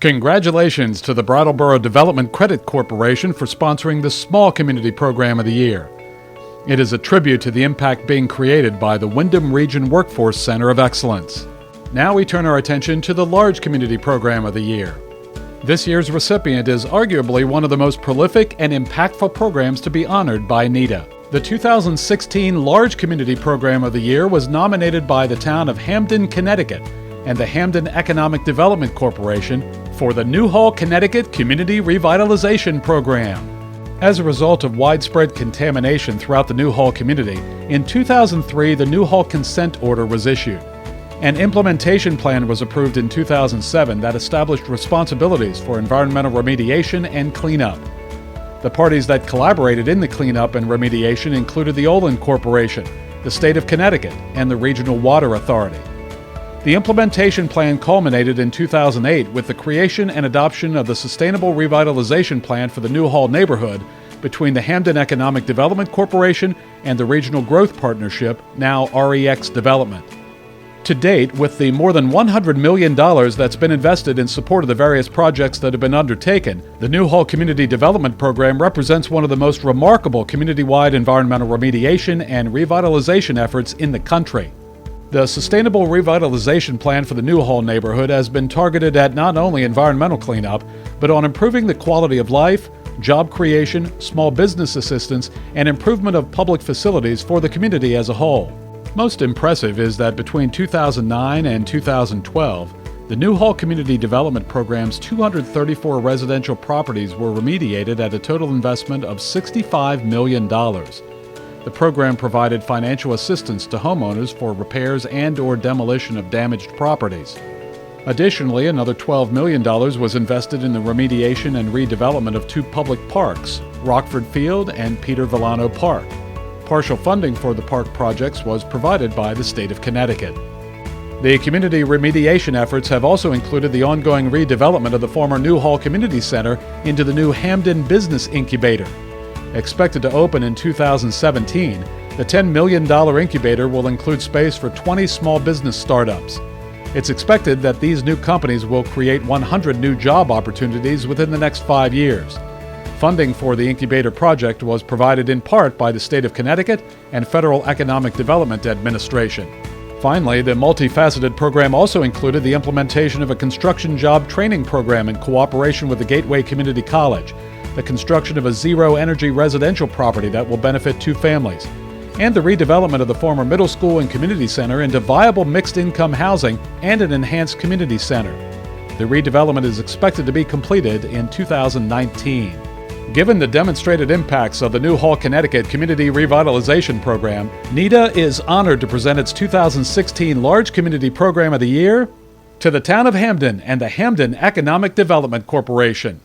Congratulations to the Brattleboro Development Credit Corporation for sponsoring the Small Community Program of the Year. It is a tribute to the impact being created by the Windham Region Workforce Center of Excellence. Now we turn our attention to the Large Community Program of the Year. This year's recipient is arguably one of the most prolific and impactful programs to be honored by NEDA. The 2016 Large Community Program of the Year was nominated by the town of Hamden, Connecticut, and the Hamden Economic Development Corporation for the Newhall, Connecticut Community Revitalization Program. As a result of widespread contamination throughout the Newhall community, in 2003 the Newhall Consent Order was issued. An implementation plan was approved in 2007 that established responsibilities for environmental remediation and cleanup. The parties that collaborated in the cleanup and remediation included the Olin Corporation, the State of Connecticut, and the Regional Water Authority. The implementation plan culminated in 2008 with the creation and adoption of the Sustainable Revitalization Plan for the Newhall neighborhood between the Hamden Economic Development Corporation and the Regional Growth Partnership, now REX Development. To date, with the more than $100 million that's been invested in support of the various projects that have been undertaken, the Newhall Community Development Program represents one of the most remarkable community-wide environmental remediation and revitalization efforts in the country. The Sustainable Revitalization Plan for the Newhall neighborhood has been targeted at not only environmental cleanup, but on improving the quality of life, job creation, small business assistance, and improvement of public facilities for the community as a whole. Most impressive is that between 2009 and 2012, the Newhall Community Development Program's 234 residential properties were remediated at a total investment of $65 million. The program provided financial assistance to homeowners for repairs and/or demolition of damaged properties. Additionally, another $12 million was invested in the remediation and redevelopment of two public parks, Rockford Field and Peter Villano Park. Partial funding for the park projects was provided by the state of Connecticut. The community remediation efforts have also included the ongoing redevelopment of the former Newhall Community Center into the new Hamden Business Incubator. Expected to open in 2017, the $10 million incubator will include space for 20 small business startups. It's expected that these new companies will create 100 new job opportunities within the next 5 years. Funding for the incubator project was provided in part by the state of Connecticut and Federal Economic Development Administration. Finally, the multifaceted program also included the implementation of a construction job training program in cooperation with the Gateway Community College, the construction of a zero-energy residential property that will benefit 2 families, and the redevelopment of the former middle school and community center into viable mixed-income housing and an enhanced community center. The redevelopment is expected to be completed in 2019. Given the demonstrated impacts of the Newhall, Connecticut Community Revitalization Program, NEDA is honored to present its 2016 Large Community Program of the Year to the town of Hamden and the Hamden Economic Development Corporation.